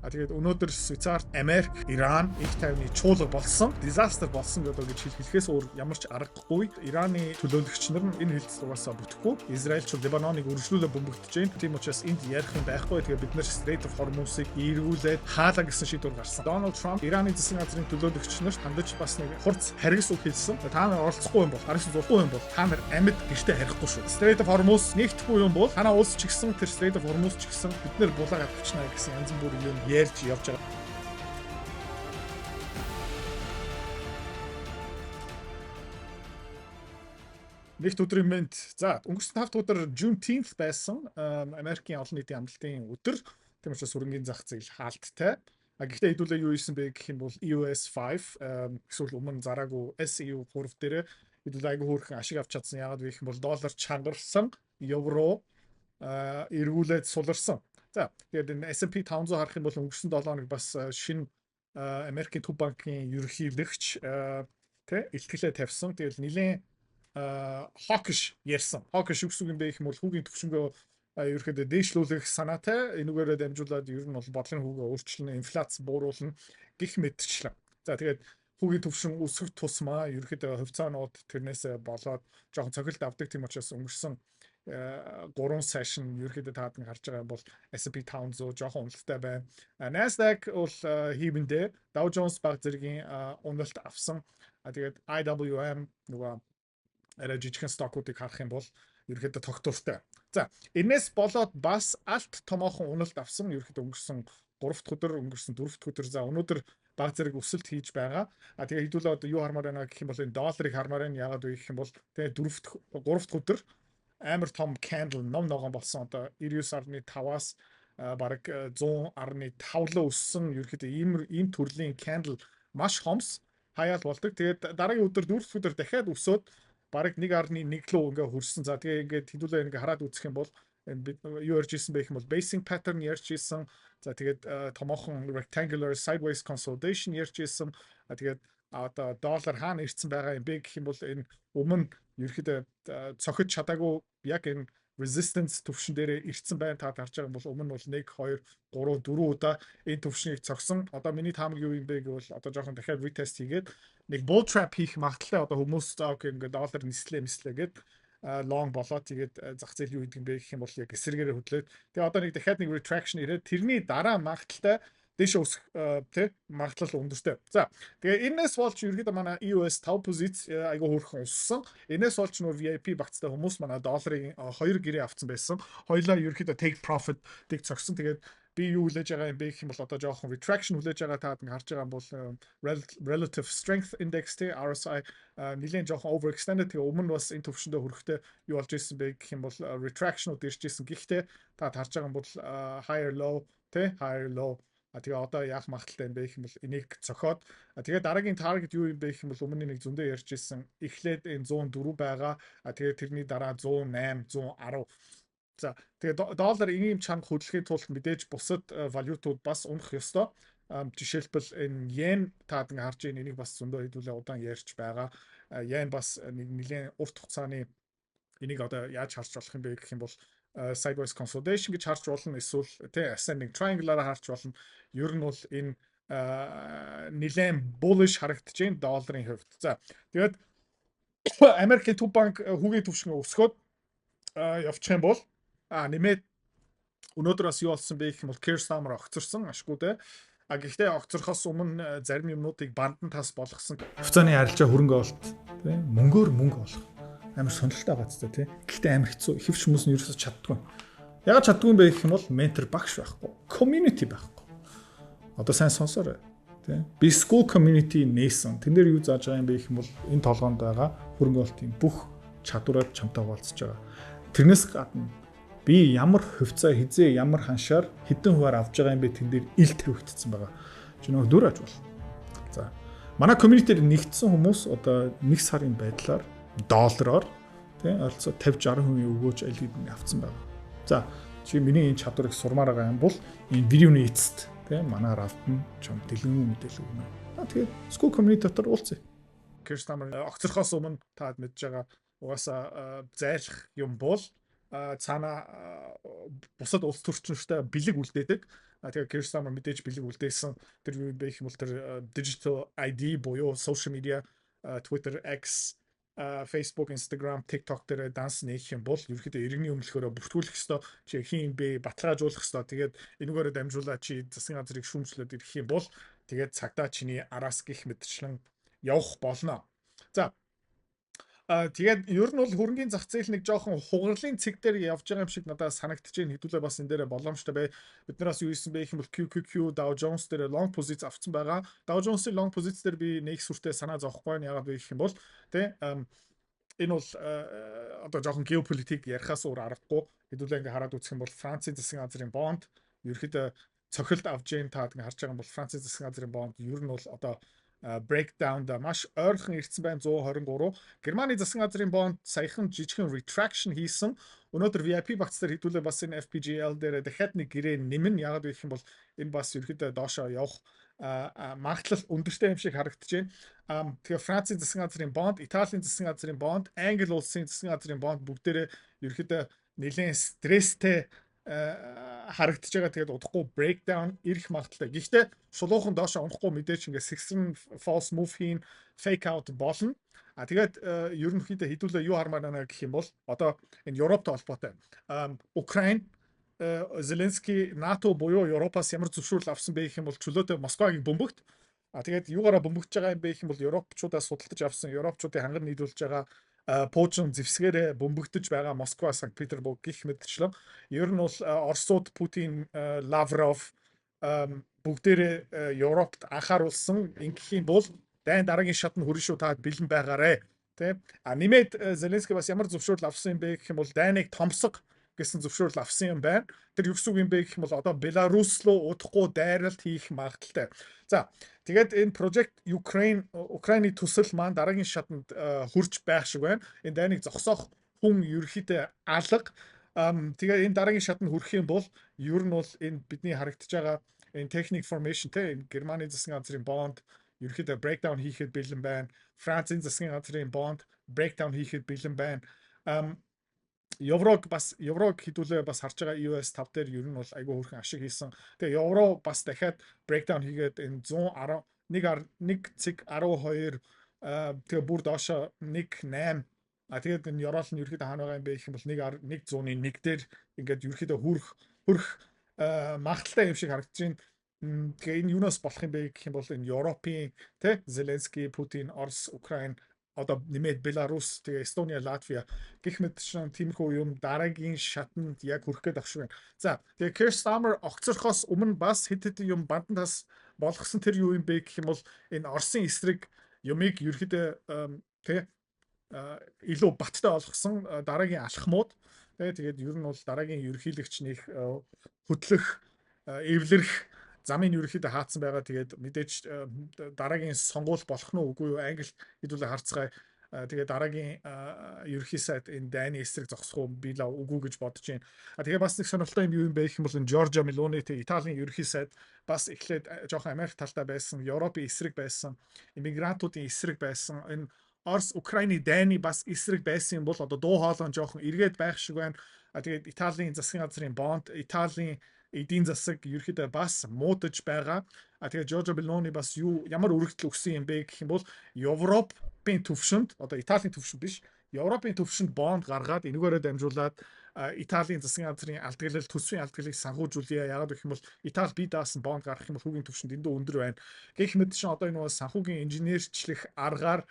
Тэгээд өнөөдөр Швейцарт Америк, Иран их тайвны чуулга болсон, disaster болсон гэдэг хэлхээс өөр ямар ч аргагүй. Ираны төлөөлөгч нар энэ хэлцэл угаасаа бүтэхгүй. Израильчууд Лебаноныг үргэлжлүүлээ бөмбөгдөж байна. Тийм учраас энд ярих юм байхгүй. Тэгээд бид нэр Strait of Hormuz-ыг эргүүлээд хаалаа гэсэн шийдвэр гаргасан. Donald Trump Ираны засгийн газрын төлөөлөгч нарт хандаж бас нэг хурц харгас үг хэлсэн. Та нар оролцохгүй юм бол, харгас зурхгүй юм бол та нар амьд гэртээ харихгүй шүү. Strait of Hormuz нэгдэхгүй юм бол танаа улс ч гэсэн тэр Strait of Hormuz ч гэсэн бид нэр булаа авчихна гэсэн янз бүрийн юм ярьж явж байгаа. Нэгд өдрийн мэнд. За, өнгөрсөн 5 дахь өдөр Juneteenth байсан. Америкийн олон нийтийн амралтын өдөр. Тийм учраас хөрөнгөний зах зээл хаалттай. Гэхдээ хэдүүлээ юу ийсэн бэ гэх юм бол EOS 5 эсвэл өмнө зараагүй SEO 3 дээр хэдүүлээ айгүй хөөрхөн ашиг авч чадсан. Яагаад вэ гэх юм бол доллар чангарсан, евро эргүүлээд суларсан. За, тэгээд энэ S&P 500 харах юм бол өнгөрсөн 7 хоног бас шинэ Америкийн төв банкын ерөнхийлөгч илтгэлээ тавьсан. Тэгээд нэлээд hawkish ярьсан. Hawkish юу гэсэн юм бэ гэх юм бол хүүгийн төвшнгөө ерөөхдөө дээшлүүлэх санаатай энүүгээрээ дамжуулаад ер нь бол бодлогын хүүгээ өөрчлөн инфляц бууруулна гэх мэтчлэн. За тэгээд хүүгийн төвшин өсөх тусмаа ерөөхдөө хувьцаанууд тэрнээс болоод жоохон цохилт авдаг тийм учраас өнгөрсөн 3 сешн ерөөхдөө таад нь харж байгаа бол S&P 500 жоохон уналттай байна. Nasdaq бол хийбэндээ Dow Jones баг зэргийн уналт авсан. Тэгээд IWM нөгөө арай жижигхэн стокуудыг харах юм бол ерөөхдөө тогтвортой. За, энэс болоод бас алт томоохон уналт авсан. Ерөөхдөө өнгөрсөн 3 дахь өдөр, өнгөрсөн 4 дахь өдөр. За, өнөөдөр баг зэрэг өсөлт хийж байгаа. Тэгээ хэдүүлээ одоо юу хармаар байна гэх юм бол энэ долларыг хармаар байна. Яагаад вэ гэх юм бол тэгээ 3 дахь өдөр амар том candle ном ногоон болсон. Одоо 99.5-аас бараг 100.5 руу өссөн. Ерөөхдөө ийм төрлийн candle маш хомс хаяал болдог. Тэгээд дараагийн өдөр 4 дахь өдөр дахиад өсөөд бараг 1.1 руу ингээ хөрсөн. За тэгээ ингээд хэдүүлээ ингээ хараад үзэх юм бол юу ярьж ирсэн бэ гэх юм бол basing pattern ярьж ирсэн. За тэгээд томоохон rectangular sideways consolidation ярьж ирсэн. Тэгээд одоо доллар хаана ирсэн байгаа юм бэ гэх юм бол энэ өмнө ерөөхдөө цохиж чадаагүй яг энэ resistance төвшин дээр ирсэн байна. Та харж байгаа юм бол өмнө бол 1 2 3 4 удаа энэ төвшнийг цогсон. Одоо миний таамаг юу юм бэ гэвэл одоо жоохон дахиад retest хийгээд нэг bull trap хийх магадaltaй одоо хүмүүс ингээд доллар нислээ гээд long болоод тэгээд зах зээл юу гэдэг юм бэ гэх юм бол яг эсрэгээрээ хөдлөөд тэгээд одоо нэг дахиад нэг retraction ирээд тэрний дараа магадaltaй дэш өсөх магадлал өндөртэй. За тэгээ энэс болж ерөөдөө манай EOS 5 позиц айгу хөөрхөн уссан. Энэс болж нөр VIP багцтай хүмүүс манай долларын 2 гэрээ авсан байсан. Хоёлаа ерөөдөө take profit дэг цогсон. Тэгээд би юу хүлээж байгаа юм бэ гэх юм бол одоо жоохон retraction хүлээж байгаа таад ингэ харж байгаа юм бол relative strength index тэ RSI нэлээд жоохон overextended. Тэгээ өмнө бас энэ төвшөндөө хүрэхдээ юу болж ирсэн бэ гэх юм бол retraction-ууд ирж ирсэн. Гэхдээ таад харж байгаа юм бол higher low тэ higher low тэгээ одоо яах магадaltaй юм бэ гэх юм бол энийг цохоод тэгээ дараагийн target юу юм бэ гэх юм бол өмнө нэг зөндөө ярьж ирсэн. Эхлээд энэ 104 байгаа. Тэгээ тэрний дараа 108 110. За тэгээ доллар ийм чанга хөдлөхийн тулд мэдээж бусад валютууд бас унах ёстой. Жишээлбэл энэ йен таад ингээ харж байгаа энийг бас зөндөө хэдүүлээ удаан ярьж байгаа. Йен бас нэг нэлээд урт хугацааны энийг одоо яаж харж болох юм бэ гэх юм бол sideways consolidation гэж харж болно. Эсвэл тэ ascending triangle-аар харж болно. Ер нь бол энэ нэлээд bullish харагдаж байна долларын хувьд. За тэгээд Америкийн төв банк хүүгийн төвшин өсгөөд явчих юм бол нэмээд өнөөдөр бас юу болсон бэ гэх юм бол Keir Starmer огцорсон ашгүй те. Гэхдээ огцорхоос өмнө зарим юмнуудыг бандан тас болгосон. Хувьцааны арилжаа хөрөнгө олт те мөнгөөр мөнгө олох амар сонирхолтой байцтай те. Гэхдээ амар хэцүү. Хэвч хүмүүс нь ерөөсөж чаддгүй. Ягаад чаддгүй юм бэ гэх юм бол ментор багш байхгүй. Community байхгүй. Одоо сайн сонсоорой те. Би school community нээсэн. Тэн дээр юу зааж байгаа юм бэ гэх юм бол энэ толгоонд байгаа хөрөнгө олтын бүх чадвараар чамтай хуваалцаж байгаа. Тэрнээс гадна би ямар хувьцаа хизээ ямар ханшаар хэдэн хуваар авж байгаа юм бэ тэн дээр ил тавигдсан байгаа. Чи нөгөө дүр аж бол. За. Манай community-ээр нэгдсэн хүмүүс одоо 1 сарын байдлаар доллараар тий ойролцоо 50-60% өгөөж аль хэдийн авцсан байгаа. За, чи миний энэ чадварыг сурмаар байгаа юм бол энэ видеоны эцэст тий манаар автна чам дэлгэн мэдээлэл өгнө. Тэгээд school community дотор уулзъя. Keir Starmer огцорхоос өмнө таад мэдж байгаа угаасаа зайлах юм бол цаана бусад улс төрчнөртэй бэлэг үлдээдэг Тэгээ Keir Starmer мэдээж бэлэг үлдээсэн тэр юу бэ гэх юм бол тэр digital ID буюу social media Twitter, X, Facebook, Instagram, TikTok дээр данс нээх юм бол ерөөхдөө иргэний өмнөхөөрөө бүртгүүлэх ёстой. Чи хин бэ баталгаажуулах ёстой. Тэгээд энүүгээрээ дамжуулаад чи засгийн газрыг шүүмжлээд ирэх юм бол тэгээд цагдаа чиний араас гих мэтчлэн явах болно. За тэгээд ер нь бол хөрөнгөний зах зээл нэг жоохон хугарлын цэг дээр явж байгаа юм шиг надад санагдаж байна. Хэдүүлээ бас энэ дээр боломжтой бай. Бид нараас юу хийсэн бэ гэх юм бол QQQ Dow Jones дээр long position авцсан байгаа. Dow Jones-ийн long position дээр би нэг сүртэй санаа зовхгүй байна. Ягаад вэ гэх юм бол тэ энэ бол одоо жоохон геополитик ярихаас өөр аргагүй. Хэдүүлээ ингээ хараад үзэх юм бол Францын засгийн газрын бонд ерөөхдөө цохилт авж जैन таад ингээ харж байгаа юм бол Францын засгийн газрын бонд ер нь бол одоо breakdown да маш ойрхон ирсэн байна 123. Германы засгийн газрын бонд саяхан жижигхэн retraction хийсэн. Өнөөдөр VIP багц дээр хэдүүлээ бас энэ FPGL дээр дахиад нэг гэрээ нэмэн ягаад гэх юм бол энэ бас ерөөхдөө доошоо явах магадлал өндөртэй юм шиг харагдаж байна. Тэгээ Францын засгийн газрын бонд, Италийн засгийн газрын бонд, Англи улсын засгийн газрын бонд бүгдээрээ ерөөхдөө нэлээд стресстэй харагдаж байгаа. Тэгээд удахгүй breakdown ирэх магадaltaй. Гэхдээ шулуухан доошоо унахгүй мэдээч ингээ сэгсрэн false move хийн fake out болно. Тэгээд ерөнхийдөө хэдүүлээ юу хармаар байна гэх юм бол одоо энэ Европтой холбоотой. Украин Зеленский НАТО буюу Европоос ямар зөвшөөрөл авсан бэ гэх юм бол чөлөөтэй Москвагийн бөмбөгт. Тэгээд юугаараа бөмбөгдөж байгаа юм бэ гэх юм бол Европчуудаас судалдаж авсан Европчуудын ханган нийлүүлж байгаа Пучин зэвсгээрээ бөмбөгдөж байгаа Москва, Санкт Петербург гих мэтчлэн ер нь бол Оросууд Путин, Лавров бүгдээрээ Европт анхааруулсан. Ингэхийн бол дайн дараагийн шатнд хүрэн шүү та бэлэн байгаарэ. Тэ? Нэмээд Зеленский бас ямар зөвшөөрөл авсан юм бэ гэх юм бол дайныг томсго гэсэн зөвшөөрөл авсан юм байна. Тэр юу гэсэн үг юм бэ гэх юм бол одоо Беларусь руу удахгүй дайралт хийх магадaltaй. За тэгээд энэ project Украины төсөл маань дараагийн шатанд хурж байх шиг байна. Энэ дайныг зогсоох хүн ерөөхдөө алга. Тэгээд энэ дараагийн шатанд хүрэх юм бол ер нь бол энэ бидний харагдаж байгаа энэ technical formation те энэ Германы засгийн газрын бонд ерөөхдөө breakdown хийхэд бэлэн байна. Францын засгийн газрын бонд breakdown хийхэд бэлэн байна. Еврог хэдүүлээ бас харж байгаа US 5 дээр ер нь бол айгүй хөрхэн ашиг хийсэн. Тэгээ евро бас дахиад breakdown хийгээд энэ 1.12 тэгээ бүр доошо 1.8 тэгээд энэ еврол нь ерөөхдөө хаана байгаа юм бэ гэх юм бол 1.1 дээр ингээд ерөөхдөө хөрх магадaltaй юм шиг харагдаж байна. Тэгээ энэ юунаас болох юм бэ гэх юм бол энэ Европын тэ Зеленский, Путин, Орос, Украин одоо нэмээд Беларусь, тэгээ Эстония, Латвия гэх мэтчлэн тиймэрхүү юм дараагийн шатанд яг хүрэх гээд ах шиг байна. За, тэгээ Keir Starmer огцорхоос өмнө бас хэд юм бандантаас болгосон тэр юу юм бэ гэх юм бол энэ Оросын эсрэг юмыг ерөөхдөө тэгээ илүү баттай болгосон дараагийн алхмууд тэгээд ер нь бол дараагийн ерөнхийлөгчнийг хөтлөх, эвлэрэх замын ерөөхдөө хаацсан байгаа. Тэгээд мэдээж дараагийн сонгуул болох нь үгүй юу англи хэдүүлээ харцгаая. Тэгээд дараагийн ерөнхий сайд энэ дайны эсрэг зогсох уу би л үгүй гэж бодож байна. Тэгээ бас нэг сонирхолтой юм юу юм бэ гэх юм бол энэ Giorgia Meloni тэ Италийн ерөнхий сайд бас эхлээд жоохон Америк талтай байсан, Европын эсрэг байсан, иммигрантуудын эсрэг байсан. Энэ Орос Украины дайны бас эсрэг байсан юм бол одоо дуу хоолой жоохон эргээд байх шиг байна. Тэгээд Италийн засгийн газрын бонд, Италийн эдийн засаг ерөөхдөө бас муудаж байгаа. Тэгээ Giorgia Meloni бас ямар өргөдөл өгсөн юм бэ гэх юм бол Европын төвшөнд одоо Италийн төвшөнд биш, Европын төвшөнд бонд гаргаад энүүгээрээ дамжуулаад Италийн засгийн газрын алдгалал төсвийн алдгалыг санхүүжүүлъя. Яагаад гэх юм бол Итали бие даасан бонд гаргах юм бол хүүгийн төвшөнд эндээ өндөр байна. Гэх мэт чинь одоо энэ бас санхүүгийн инженерчлэх аргаар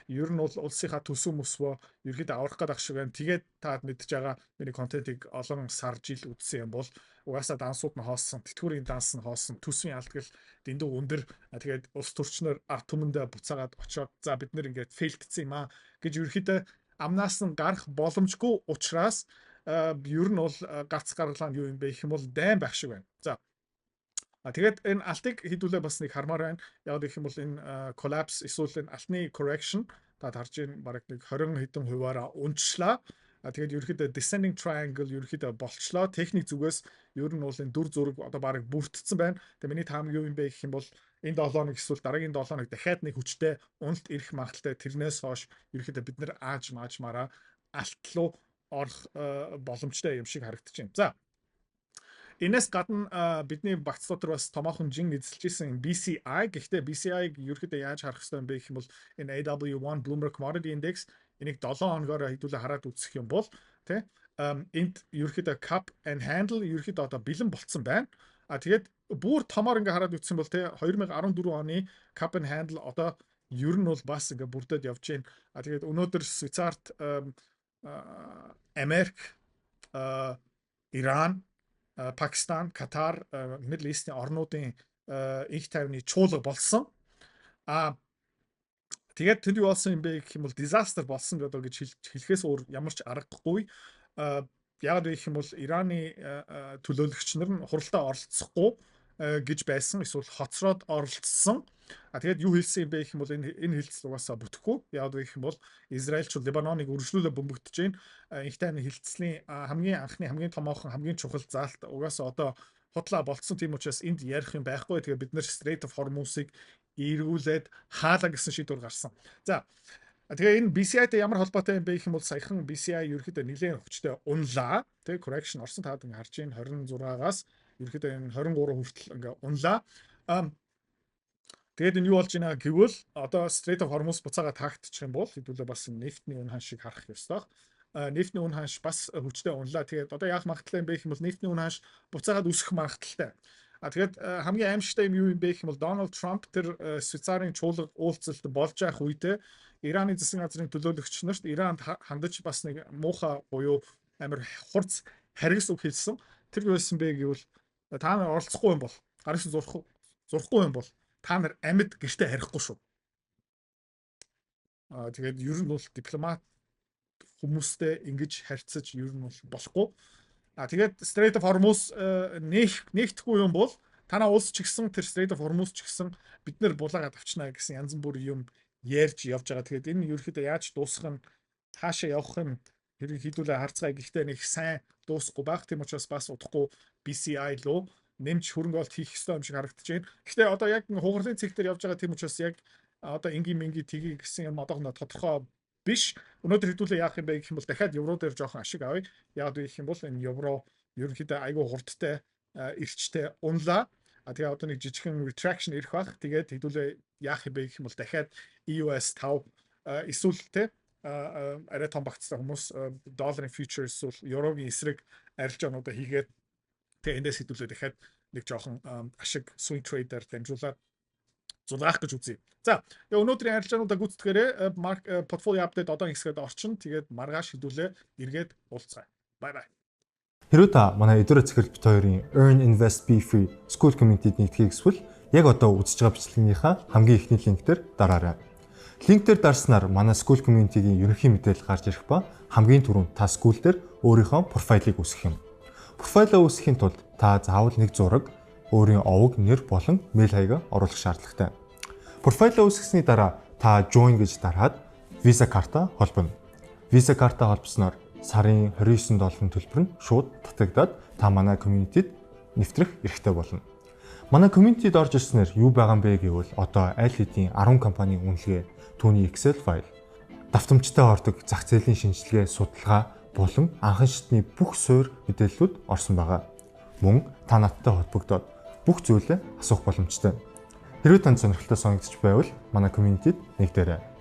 ер нь бол улсынхаа төсөв мөсвөө ерөөдөө аврах гэдэг шиг байна. Тэгээд таад мэдж байгаа миний контентыг олон сар жил үзсэн юм бол угаасаа дансууд нь хоосон, тэтгэврийн данс нь хоосон, төсвийн алдгал дэндүү өндөр. Тэгээд улс төрчнөр ард түмэндээ буцаагаад очоод за бид нэр ингээд фейлдсэн юм аа гэж ерөөдөө амнаас нь гарах боломжгүй учраас ер нь бол гац гаргалаа нь юу юм бэ гэх юм бол дайн байх шиг байна. За тэгээд энэ алтыг хэдүүлээ бас нэг хармаар байна. Яг гэх юм бол энэ collapse эсвэл энэ алтны correction та харж байна бараг нэг 20 хэдэн хувиараа унчлаа. Тэгээд ерөөхдөө descending triangle ерөөхдөө болчлоо. Техник зүгээс ер нь бол энэ дүр зураг одоо бараг бүрдсэн байна. Тэгээд миний таамаг юу юм бэ гэх юм бол энэ 7 хоног эсвэл дараагийн 7 хоног дахиад нэг хүчтэй уналт ирэх магадaltaй. Тэрнээс хойш ерөөхдөө бид нэр маажмаараа алт руу орох боломжтой юм шиг харагдаж байна. За Энэс гадна бидний багц дотор бас томоохон жин эзэлж исэн BCI. Гэхдээ BCI-г ерөөхдөө яаж харах хэрэгтэй юм бэ гэх юм бол энэ AW1 Bloomberg Commodity Index энийг 7 хоногоор хэдүүлээ хараад үзэх юм бол тий энд ерөөхдөө cup and handle ерөөхдөө одоо бэлэн болцсон байна. Тэгээд бүр томоор ингээ хараад үзсэн бол тий 2014 оны cup and handle одоо ер нь бол бас ингээ бүрдээд явж байна. Тэгээд өнөөдөр Швейцарт Америк, Иран, Пакистан, Катар, Middle East-ийн орнуудын их тайвны чуулга болсон. Тэгээд тэнд юу болсон юм бэ гэх юм бол disaster болсон гэдэг гэж хэлэхээс өөр ямар ч аргагүй. Яг гэх юм бол Ираны төлөөлөгч нар нь хуралдаа оролцохгүй гэж байсан. Эсвэл хоцроод оролцсон. Тэгээд юу хэлсэн юм бэ гэх юм бол энэ хилцэл угаасаа бүтэхгүй. Яг гэх юм бол Израильчууд Лебаноныг өргөжлүүлээ бөмбөгдөж байна. Их тайвны хилцлийн хамгийн анхны хамгийн томоохон хамгийн чухал заалт угаасаа одоо хутлаа болцсон тийм учраас энд ярих юм байхгүй. Тэгээд бид нэр Strait of Hormuz-ыг эргүүлээд хаалаа гэсэн шийдвэр гарсан. За тэгээ энэ BCI-тэй ямар холбоотой юм бэ гэх юм бол саяхан BCI ерөөхдөө нэлээд хүчтэй унлаа. Тэгээ correction орсон таад ингээ харж байна 26-аас ерөөхдөө энэ 23 хүртэл ингээ унлаа. Тэгээд энэ юу болж байна гэвэл одоо Strait of Hormuz буцаага таагдчих юм бол хэдүүлээ бас нефтний үн ханшийг харах ёстой. Нефтний үн ханш бас хүчтэй унлаа. Тэгээд одоо яах магадлал юм бэ гэх юм бол нефтний үн ханш буцаагаад өсөх магадлалтай. Тэгээд хамгийн аимшигтай юм юу юм бэ гэх юм бол Дональд Трамп тэр Швейцарын чуулга уулзалт болж байх үедээ Ираны засгийн газрын төлөөлөгч нарт Иранд хандаж бас нэг муухай буюу амар хурц харгас үг хэлсэн. Тэр юу байсан бэ гэвэл та нар оролцохгүй юм бол гарч зурхгүй юм бол та нар амьд гэртээ харихгүй шүү. Тэгээд ер нь бол дипломат хүмүүстэй ингэж харьцаж ер нь бол болохгүй. Тэгээд Strait of Hormuz нэгтгэхгүй юм бол танаа улс ч гэсэн тэр Strait of Hormuz ч гэсэн бид нэр булаагаад авчнаа гэсэн янз бүр юм ярьж явж байгаа. Тэгээд энэ ерөөхдөө яаж дуусах нь хаашаа явах нь хэдүүлээ харцгаая. Гэхдээ нэг сайн дуусахгүй байх. Тийм учраас бас удахгүй BCI лөө нэмж хөрөнгө олт хийх ёстой юм шиг харагдаж байна. Гэхдээ одоо яг хугарлын цэг дээр явж байгаа тийм учраас яг одоо энгийн мэнги тгий гэсэн юм одоохондоо тодорхой биш. Өнөөдөр хэдүүлээ яах юм бэ гэх юм бол дахиад евро дээр жоохон ашиг авъя. Яг гэх юм бол энэ евро ерөнхийдөө айгүй хурдтай эрчтэй унлаа. Тэгээ одоо нэг жижигхэн retraction ирэх бах. Тэгээд хэдүүлээ яах юм бэ гэх юм бол дахиад EUS 5 эсвэл те арай том багцтай хүмүүс долларын futures эсвэл еврогийн эсрэг арилжаануудаа хийгээд тэгээ эндээс хэдүүлээ дахиад нэг жоохон ашиг swing trader дамжуулаад зулгаах гэж үзье. За, өнөөдрийн арилжаануудаа гүйцэтгэхээрээ портфолио апдейт одоо хэсгээд орчин. Тэгээд маргааш хэдүүлээ эргээд уулзъя. Бай бай. Хэрвээ та манай эдгээр цэцэрлэг бит хоёрын Earn Invest Be Free School Community-д нэгдэхийг хүсвэл яг одоо үзэж байгаа бичлэгийнхаа хамгийн эхний линк дээр дараарай. Линк дээр дарснаар манай School Community-гийн ерөнхий мэдээлэл гарч ирэх ба хамгийн түрүүнд та school дээр өөрийнхөө профайлыг үүсгэх юм. Профайлаа үүсгэхийн тулд та заавал нэг зураг, өөрийн овог, нэр болон мэйл хаягаа оруулах шаардлагатай. Профайлаа үүсгэсний дараа та join гэж дараад Visa карта холбоно. Visa карта холбосноор сарын $29 төлбөр нь шууд татагдаад та манай community-д нэвтрэх эрхтэй болно. Манай community-д орж ирснээр юу байгаа юм бэ гэвэл одоо аль хэдийн 10 компанийн үнэлгээ, түүний Excel файл, давтамжтай ордог зах зээлийн шинжилгээ, судалгаа болон анхан шатны бүх суурь мэдээллүүд орсон байгаа. Мөн та надтай холбогдоод бүх зүйлээ асуух боломжтой. Хэрвээ танд сонирхолтой санагдчих байвал манай community-д нэгдээрэй.